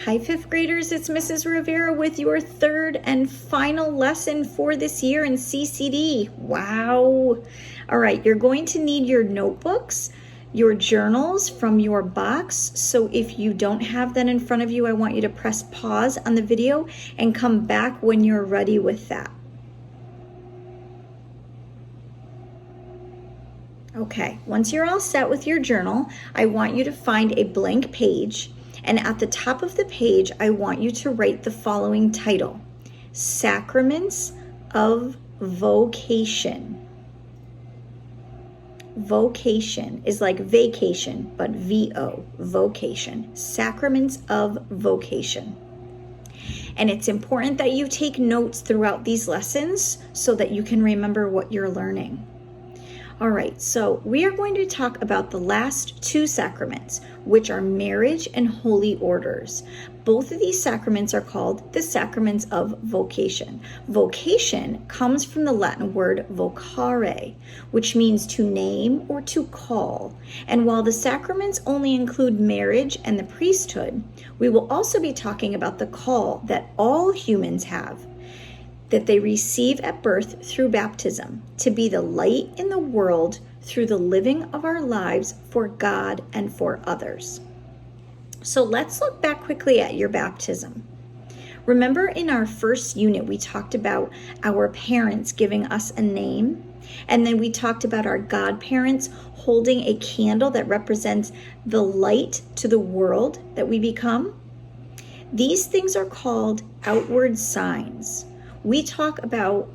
Hi, fifth graders, it's Mrs. Rivera with your third and final lesson for this year in CCD. Wow. All right, you're going to need your notebooks, your journals from your box. So if you don't have that in front of you, I want you to press pause on the video and come back when you're ready with that. Okay, once you're all set with your journal, I want you to find a blank page, and at the top of the page, I want you to write the following title: Sacraments of Vocation. Vocation is like vacation, but V-O, vocation. Sacraments of Vocation. And it's important that you take notes throughout these lessons so that you can remember what you're learning. All right, so we are going to talk about the last two sacraments, which are marriage and holy orders. Both of these sacraments are called the sacraments of vocation. Vocation comes from the Latin word vocare, which means to name or to call. And while the sacraments only include marriage and the priesthood, we will also be talking about the call that all humans have, that they receive at birth through baptism, to be the light in the world through the living of our lives for God and for others. So let's look back quickly at your baptism. Remember in our first unit, we talked about our parents giving us a name, and then we talked about our godparents holding a candle that represents the light to the world that we become. These things are called outward signs. We talk about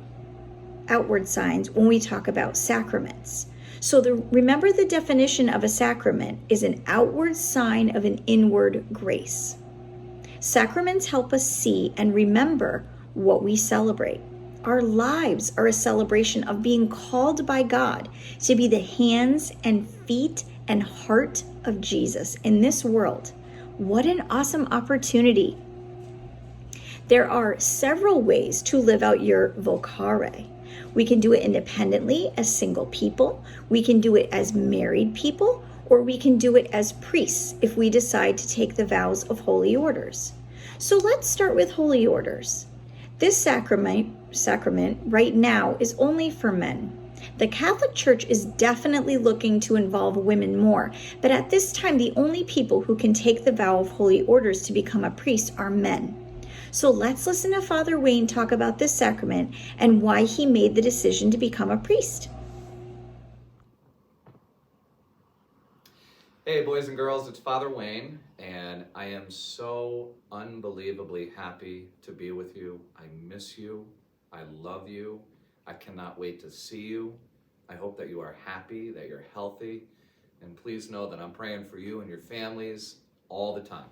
outward signs when we talk about sacraments. So remember, the definition of a sacrament is an outward sign of an inward grace. Sacraments help us see and remember what we celebrate. Our lives are a celebration of being called by God to be the hands and feet and heart of Jesus in this world. What an awesome opportunity. There are several ways to live out your vocare. We can do it independently as single people, we can do it as married people, or we can do it as priests if we decide to take the vows of holy orders. So let's start with holy orders. This sacrament right now is only for men. The Catholic Church is definitely looking to involve women more, but at this time, the only people who can take the vow of holy orders to become a priest are men. So let's listen to Father Wayne talk about this sacrament and why he made the decision to become a priest. Hey boys and girls, it's Father Wayne, and I am so unbelievably happy to be with you. I miss you. I love you. I cannot wait to see you. I hope that you are happy, that you're healthy, and please know that I'm praying for you and your families all the time.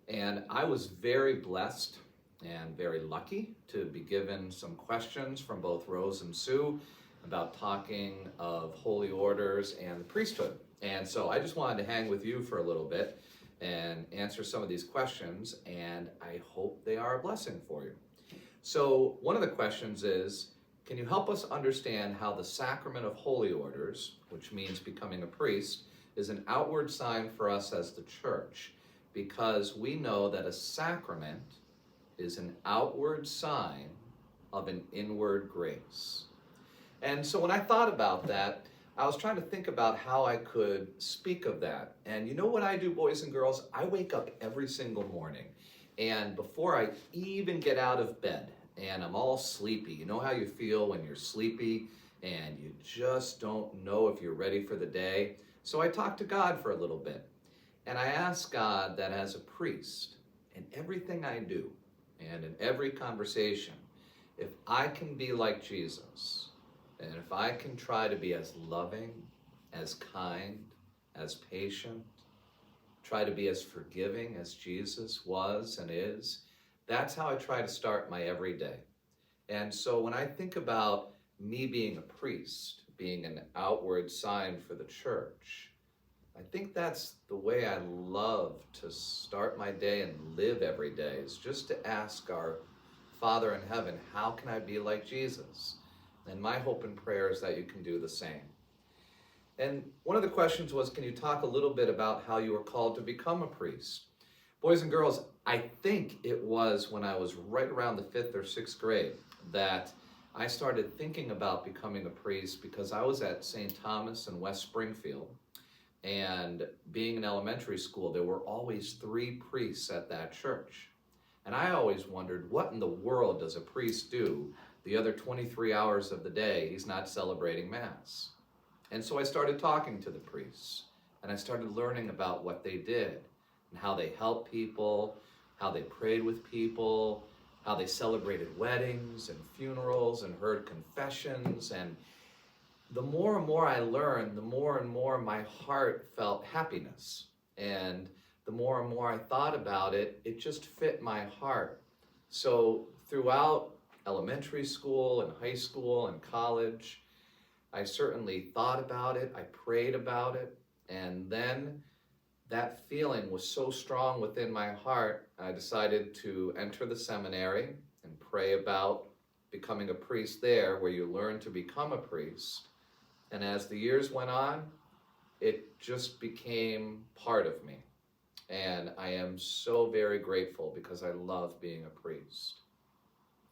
And I was very blessed and very lucky to be given some questions from both Rose and Sue about talking of holy orders and the priesthood. And so I just wanted to hang with you for a little bit and answer some of these questions, and I hope they are a blessing for you. So one of the questions is, can you help us understand how the sacrament of holy orders, which means becoming a priest, is an outward sign for us as the church? Because we know that a sacrament is an outward sign of an inward grace. And so when I thought about that, I was trying to think about how I could speak of that. And you know what I do, boys and girls? I wake up every single morning, and before I even get out of bed, and I'm all sleepy. You know how you feel when you're sleepy and you just don't know if you're ready for the day? So I talk to God for a little bit. And I ask God that as a priest, in everything I do and in every conversation, if I can be like Jesus, and if I can try to be as loving, as kind, as patient, try to be as forgiving as Jesus was and is, that's how I try to start my everyday. And so when I think about me being a priest, being an outward sign for the church, I think that's the way I love to start my day and live every day, is just to ask our Father in heaven, how can I be like Jesus? And my hope and prayer is that you can do the same. And one of the questions was, can you talk a little bit about how you were called to become a priest? Boys and girls, I think it was when I was right around the 5th or 6th grade that I started thinking about becoming a priest, because I was at St. Thomas in West Springfield, and being in elementary school, there were always 3 priests at that church. And I always wondered, what in the world does a priest do the other 23 hours of the day he's not celebrating Mass? And so I started talking to the priests, and I started learning about what they did and how they helped people, how they prayed with people, how they celebrated weddings and funerals and heard confessions. And the more and more I learned, the more and more my heart felt happiness. And the more and more I thought about it, it just fit my heart. So throughout elementary school and high school and college, I certainly thought about it, I prayed about it, and then that feeling was so strong within my heart, I decided to enter the seminary and pray about becoming a priest there, where you learn to become a priest. And as the years went on, it just became part of me. And I am so very grateful, because I love being a priest.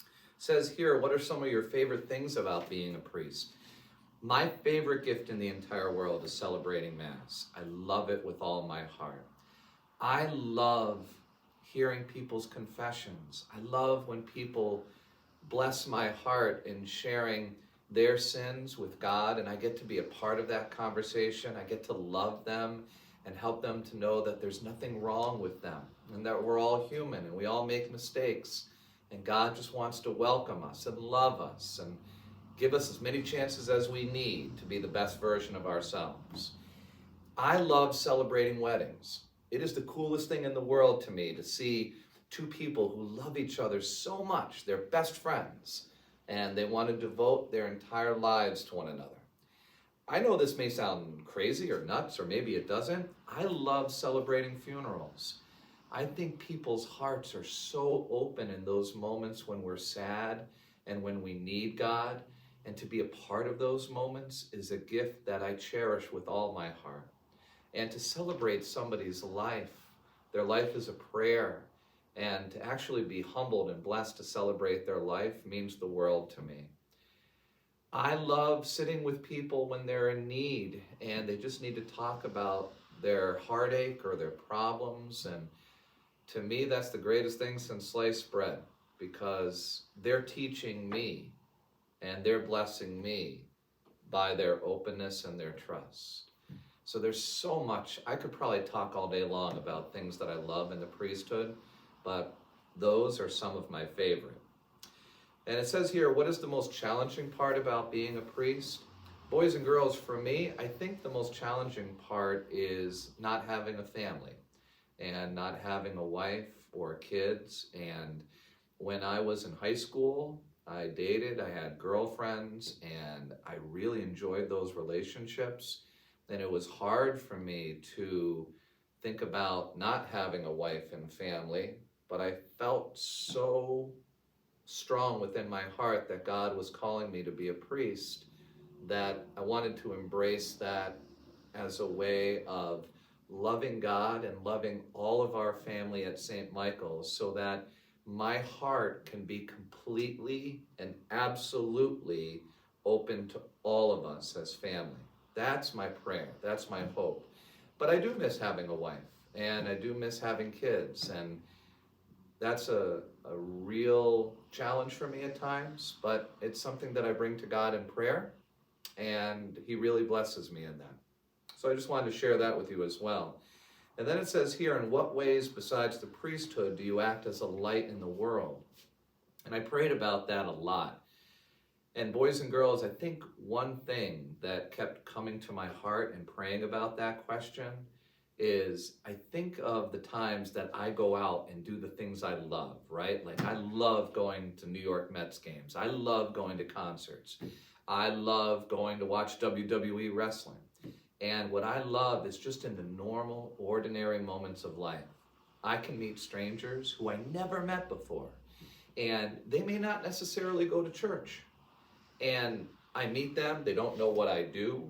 It says here, what are some of your favorite things about being a priest? My favorite gift in the entire world is celebrating Mass. I love it with all my heart. I love hearing people's confessions. I love when people bless my heart in sharing their sins with God, and I get to be a part of that conversation. I get to love them and help them to know that there's nothing wrong with them, and that we're all human and we all make mistakes, and God just wants to welcome us and love us and give us as many chances as we need to be the best version of ourselves. I love celebrating weddings. It is the coolest thing in the world to me to see 2 people who love each other so much, they're best friends, and they want to devote their entire lives to one another. I know this may sound crazy or nuts, or maybe it doesn't. I love celebrating funerals. I think people's hearts are so open in those moments when we're sad and when we need God. And to be a part of those moments is a gift that I cherish with all my heart. And to celebrate somebody's life, their life is a prayer, and to actually be humbled and blessed to celebrate their life means the world to me. I love sitting with people when they're in need and they just need to talk about their heartache or their problems. And to me, that's the greatest thing since sliced bread, because they're teaching me and they're blessing me by their openness and their trust. So there's so much. I could probably talk all day long about things that I love in the priesthood, but those are some of my favorite. And it says here, what is the most challenging part about being a priest? Boys and girls, for me, I think the most challenging part is not having a family and not having a wife or kids. And when I was in high school, I dated, I had girlfriends, and I really enjoyed those relationships. And it was hard for me to think about not having a wife and family, but I felt so strong within my heart that God was calling me to be a priest, that I wanted to embrace that as a way of loving God and loving all of our family at St. Michael's, so that my heart can be completely and absolutely open to all of us as family. That's my prayer. That's my hope. But I do miss having a wife, and I do miss having kids, and that's a real challenge for me at times, but it's something that I bring to God in prayer, and He really blesses me in that. So I just wanted to share that with you as well. And then it says here, in what ways besides the priesthood do you act as a light in the world? And I prayed about that a lot. And boys and girls, I think one thing that kept coming to my heart and praying about that question is, I think of the times that I go out and do the things I love, right? Like, I love going to New York Mets games. I love going to concerts. I love going to watch WWE wrestling. And what I love is just in the normal, ordinary moments of life. I can meet strangers who I never met before, and they may not necessarily go to church. And I meet them, they don't know what I do,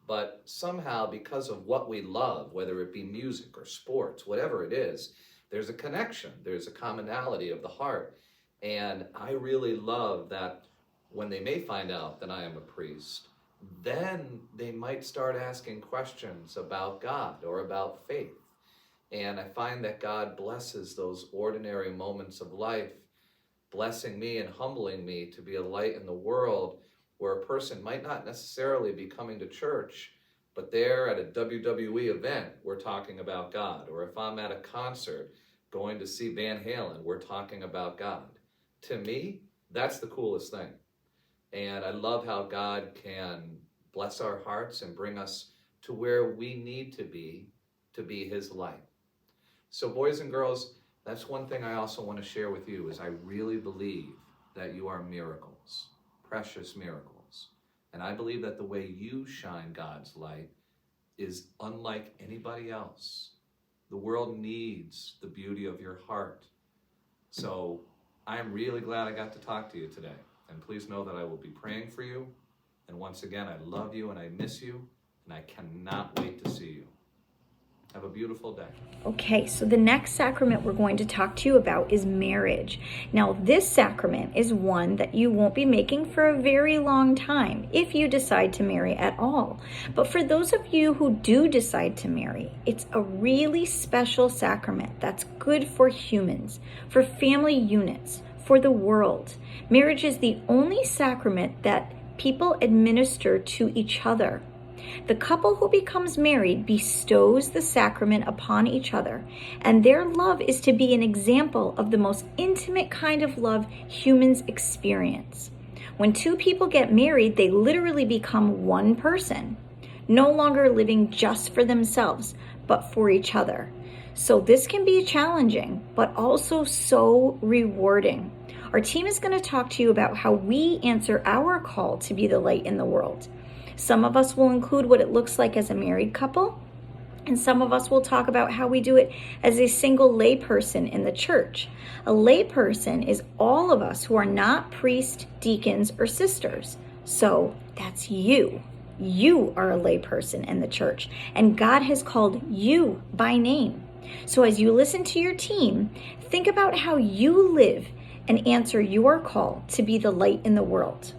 but somehow, because of what we love, whether it be music or sports, whatever it is, there's a connection, there's a commonality of the heart. And I really love that when they may find out that I am a priest, then they might start asking questions about God or about faith. And I find that God blesses those ordinary moments of life, blessing me and humbling me to be a light in the world where a person might not necessarily be coming to church, but they're at a WWE event, we're talking about God. Or if I'm at a concert going to see Van Halen, we're talking about God. To me, that's the coolest thing. And I love how God can bless our hearts and bring us to where we need to be his light. So boys and girls, that's one thing I also want to share with you is I really believe that you are miracles, precious miracles. And I believe that the way you shine God's light is unlike anybody else. The world needs the beauty of your heart. So I am really glad I got to talk to you today. And please know that I will be praying for you. And once again, I love you and I miss you. And I cannot wait to see you. Have a beautiful day. Okay, so the next sacrament we're going to talk to you about is marriage. Now, this sacrament is one that you won't be making for a very long time if you decide to marry at all. But for those of you who do decide to marry, it's a really special sacrament that's good for humans, for family units, for the world. Marriage is the only sacrament that people administer to each other. The couple who becomes married bestows the sacrament upon each other, and their love is to be an example of the most intimate kind of love humans experience. When two people get married, they literally become one person, no longer living just for themselves, but for each other. So this can be challenging, but also so rewarding. Our team is going to talk to you about how we answer our call to be the light in the world. Some of us will include what it looks like as a married couple, and some of us will talk about how we do it as a single lay person in the church. A lay person is all of us who are not priests, deacons, or sisters. So that's you. You are a lay person in the church, and God has called you by name. So as you listen to your team, think about how you live and answer your call to be the light in the world.